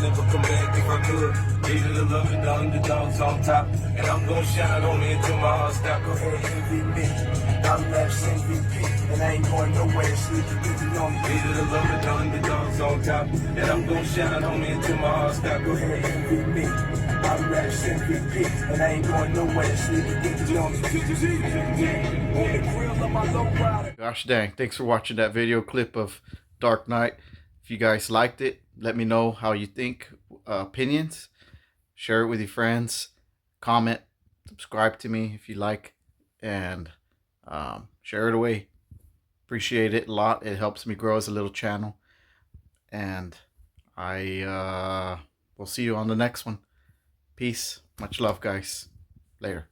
never come back if I could. Needed the love and the underdogs on top. And I'm gonna shine on me until my heart stop. Go ahead, envy me. I'm Lab's MVP. And I ain't going nowhere. Sleeping easy on me. Needed the love and the underdogs on top. And I'm gonna shine on me until my heart stop. Go ahead, envy me. I'm Lab's MVP. And I ain't going nowhere. Sleeping easy on me. On the grill of my low rider. Gosh dang, thanks for watching that video clip of Dark Knight. If you guys liked it, let me know how you think, opinions. Share it with your friends. Comment, subscribe to me if you like, and share it away. Appreciate it a lot. It helps me grow as a little channel. And I will see you on the next one. Peace. Much love, guys. Later.